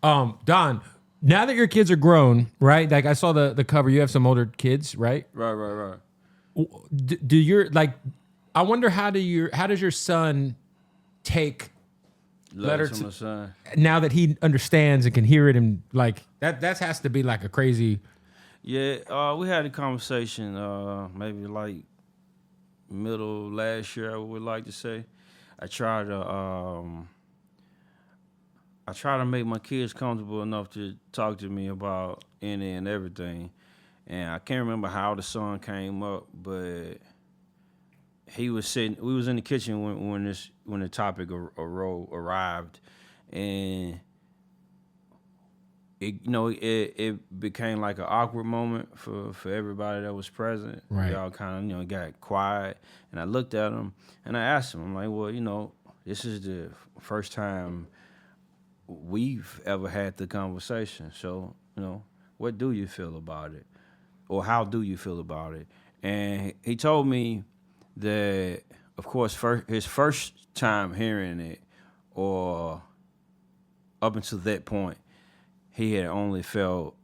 Don, now that your kids are grown, right? Like I saw the cover. You have some older kids, right? Right. Do your like? I wonder how does your son take Letter letter to to my son. now that he understands and can hear it and like that has to be like a crazy. Yeah, we had a conversation, maybe like middle last year. I would like to say, I try to, I try to make my kids comfortable enough to talk to me about any and everything. And I can't remember how the song came up, but he was sitting. We was in the kitchen when the topic arrived, and it became like an awkward moment for everybody that was present. Right. We all kind of got quiet, and I looked at him and I asked him, I'm like, well, this is the first time we've ever had the conversation. So what do you feel about it, or how do you feel about it? And he told me that, of course, his first time hearing it, or up until that point, he had only felt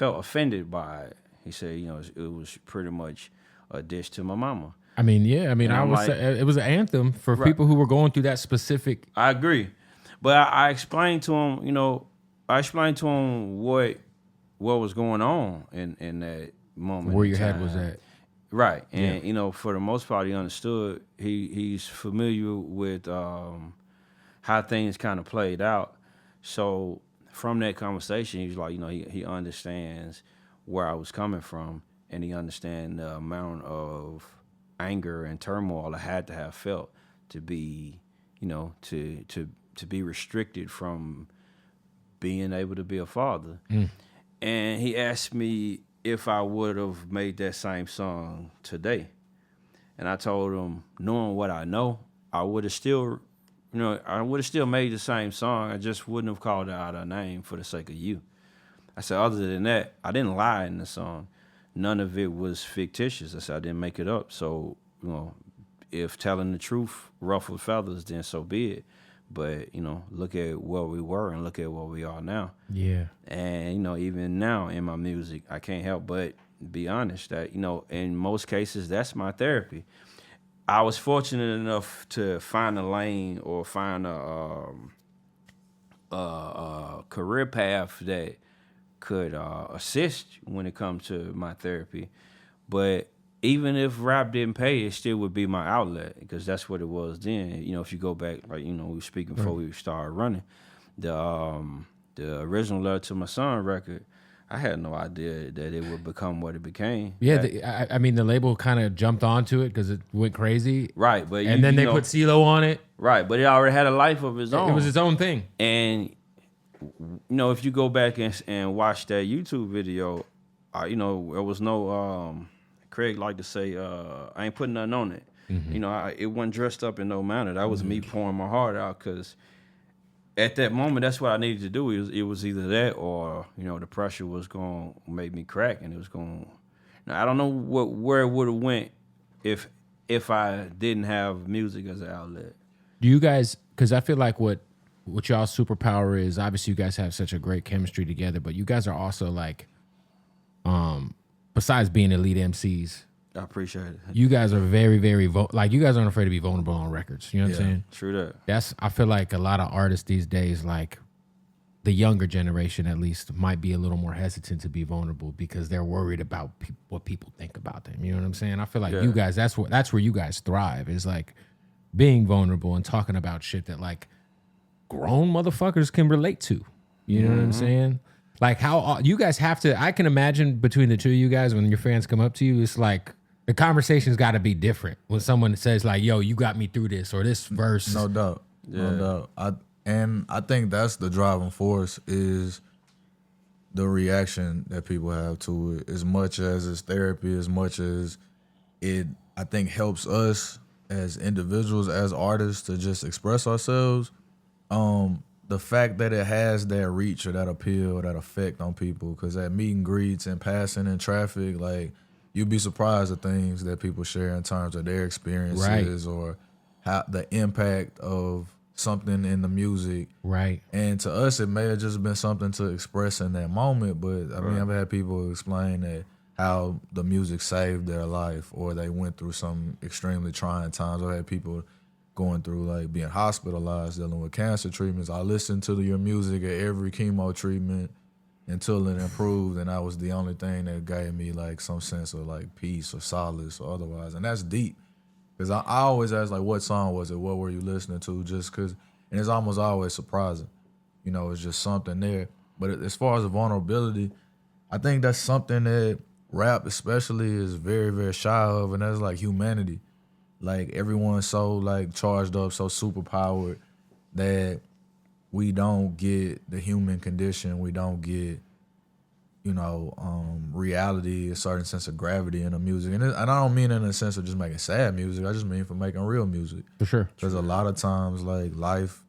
offended by it. He said, it was pretty much a diss to my mama. I mean, yeah. I mean, And I I'm would like, say it was an anthem for Right. people who were going through that specific. I agree, but I explained to him, what was going on in that moment, Where in your head time. was at. Right, and for the most part, he understood. He's familiar with how things kind of played out. So from that conversation, he's like, he understands where I was coming from, and he understands the amount of anger and turmoil I had to have felt to be, to be restricted from being able to be a father. And he asked me if I would have made that same song today. And I told him, knowing what I know, I would have still, made the same song. I just wouldn't have called out her name for the sake of you. I said, other than that, I didn't lie in the song. None of it was fictitious. I said, I didn't make it up. So, if telling the truth ruffled feathers, then so be it. But, look at where we were and look at where we are now. Yeah. And, even now in my music, I can't help but be honest that, in most cases, that's my therapy. I was fortunate enough to find a lane or find a career path that could assist when it comes to my therapy. But even if rap didn't pay, it still would be my outlet, because that's what it was then. If you go back, like, we were speaking before we started running, the original Letter to My Son record, I had no idea that it would become what it became. Yeah, I mean, the label kind of jumped onto it because it went crazy. Right, but and then they put CeeLo on it. Right, but it already had a life of its own. It was its own thing. And if you go back and watch that YouTube video, there was no Craig liked to say, I ain't putting nothing on it. Mm-hmm. It wasn't dressed up in no manner. That was me pouring my heart out, because at that moment, that's what I needed to do. It was either that or, the pressure was going to make me crack, and it was going. Now, I don't know where it would have went if I didn't have music as an outlet. Do you guys? Because I feel like what y'all's superpower is, obviously you guys have such a great chemistry together, but you guys are also like, besides being elite MCs, I appreciate it. you guys are very, very you guys aren't afraid to be vulnerable on records. You know what I'm saying? True that. I feel like a lot of artists these days, like the younger generation at least, might be a little more hesitant to be vulnerable because they're worried about what people think about them. You know what I'm saying? I feel like you guys, that's where you guys thrive, is like being vulnerable and talking about shit that like grown motherfuckers can relate to. You know what I'm saying? Like how you guys have to, I can imagine between the two of you guys, when your fans come up to you, it's like the conversation's got to be different when someone says like, yo, you got me through this, or this verse. No doubt. Yeah. No doubt. I think that's the driving force, is the reaction that people have to it, as much as it's therapy, as much as it, I think, helps us as individuals, as artists, to just express ourselves. The fact that it has that reach or that appeal or that effect on people, because at meet and greets and passing in traffic, like, you'd be surprised at things that people share in terms of their experiences, or how the impact of something in the music. Right. And to us, it may have just been something to express in that moment. But I mean, I've had people explain that how the music saved their life or they went through some extremely trying times. I've had people going through like being hospitalized, dealing with cancer treatments. I listened to your music at every chemo treatment until it improved, and that was the only thing that gave me like some sense of like peace or solace or otherwise. And that's deep. Because I always ask, like, what song was it? What were you listening to? Just because, and it's almost always surprising. You know, it's just something there. But as far as the vulnerability, I think that's something that rap especially is very, very shy of, and that's like humanity. Like, everyone's so, like, charged up, so superpowered that we don't get the human condition. We don't get, you know, reality, a certain sense of gravity in the music. And I don't mean in a sense of just making sad music. I just mean for making real music. For sure. Because a lot of times, like, life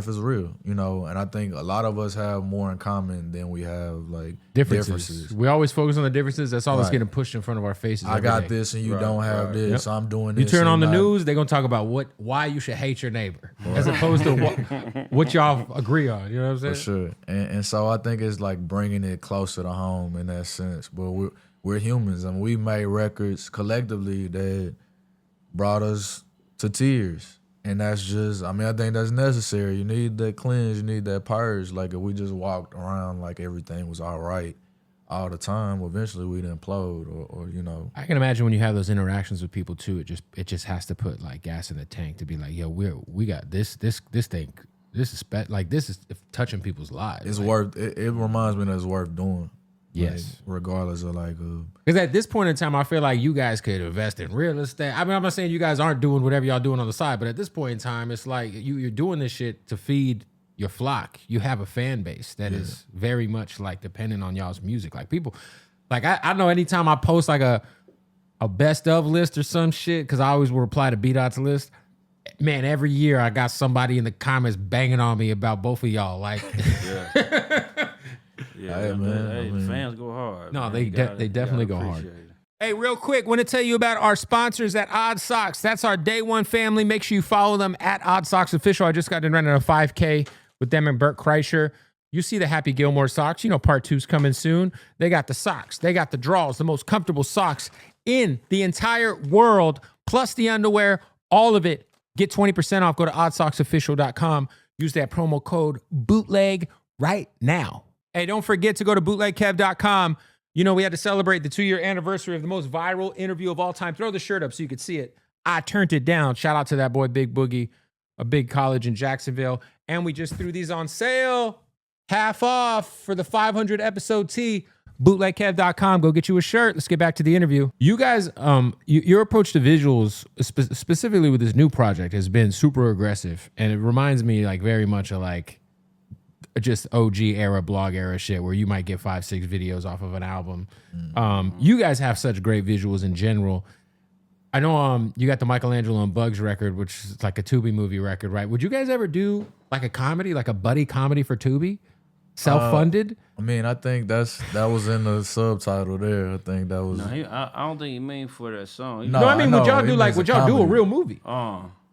is real, you know? And I think a lot of us have more in common than we have, like, differences. We always focus on the differences. That's all that's getting pushed in front of our faces. I got this and you don't have this. So I'm doing this. You turn on the news, they're going to talk about why you should hate your neighbor as opposed to what y'all agree on. You know what I'm saying? For sure. And so I think it's like bringing it closer to home in that sense. But we're humans, and we made records collectively that brought us to tears. And that's just, I mean, I think that's necessary. You need that cleanse, you need that purge. Like, if we just walked around like everything was all right all the time, eventually we'd implode or you know. I can imagine when you have those interactions with people too, it just has to put like gas in the tank to be like, yo, we got this thing. This is this is touching people's lives. It's like, worth it reminds me that it's worth doing. Yes. Like, regardless of like because at this point in time, I feel like you guys could invest in real estate. I mean, I'm not saying you guys aren't doing whatever y'all doing on the side, but at this point in time, it's like you're doing this shit to feed your flock. You have a fan base that is very much like dependent on y'all's music. Like people, like I know anytime I post like a best of list or some shit, because I always will reply to B-Dot's list. Man, every year I got somebody in the comments banging on me about both of y'all. Like, yeah, man. The fans go hard. No, man. They definitely go hard. Hey, real quick, want to tell you about our sponsors at Odd Socks. That's our day one family. Make sure you follow them at Odd Socks Official. I just got done running a 5K with them and Burt Kreischer. You see the Happy Gilmore socks. You know part 2's coming soon. They got the socks. They got the draws, the most comfortable socks in the entire world, plus the underwear, all of it. Get 20% off. Go to oddsocksofficial.com. Use that promo code BOOTLEG right now. Hey, don't forget to go to bootlegkev.com. You know, we had to celebrate the 2-year anniversary of the most viral interview of all time. Throw the shirt up so you could see it. I turned it down. Shout out to that boy, Big Boogie, a big college in Jacksonville. And we just threw these on sale. Half off for the 500 episode tee. Bootlegkev.com. Go get you a shirt. Let's get back to the interview. You guys, your approach to visuals, specifically with this new project, has been super aggressive. And it reminds me like very much of like just OG era, blog era shit where you might get 5-6 videos off of an album. You guys have such great visuals in general. I know you got the Michelangelo and Bugs record, which is like a Tubi movie record, right? Would you guys ever do like a comedy, like a buddy comedy for Tubi? Self-funded? I mean, I think that was in the subtitle there. I think that was. No, I don't think he mean for that song. No, I mean, would y'all do like, would y'all do a real movie?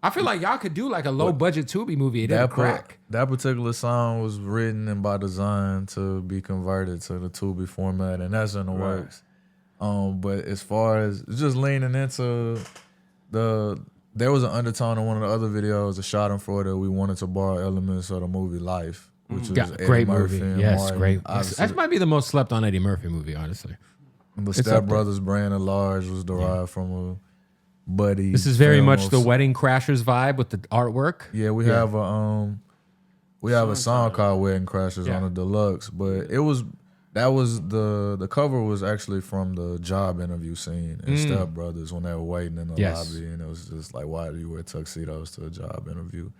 I feel like y'all could do like a low-budget Tubi movie. It didn't crack. That particular song was written and by design to be converted to the Tubi format, and that's in the works. But as far as just leaning into there was an undertone in one of the other videos, a shot in Florida. We wanted to borrow elements of the movie Life, which was great movie. Yes, Martin. Great. That might be the most slept on Eddie Murphy movie, honestly. The Step Brothers brand at large was derived from a buddy. This is very much the Wedding Crashers vibe with the artwork. Yeah, we have a song called Wedding Crashers on the deluxe, but the cover was actually from the job interview scene in Step Brothers when they were waiting in the lobby, and it was just like, why do you wear tuxedos to a job interview,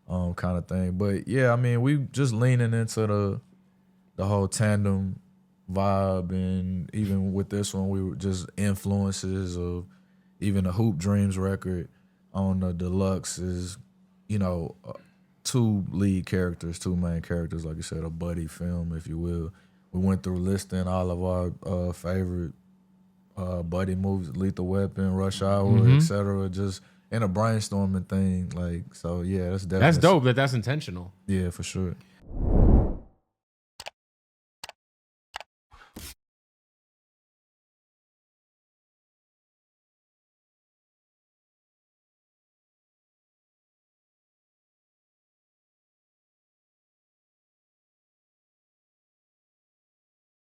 kind of thing. But yeah, I mean, we just leaning into the whole tandem vibe, and even with this one, we were just influences of even the Hoop Dreams record on the deluxe is, you know, two main characters, like you said, a buddy film, if you will. We went through listing all of our favorite buddy movies, Lethal Weapon, Rush Hour, etc. Just and a brainstorming thing. Like, so yeah, that's definitely That's dope. That's intentional. Yeah, for sure.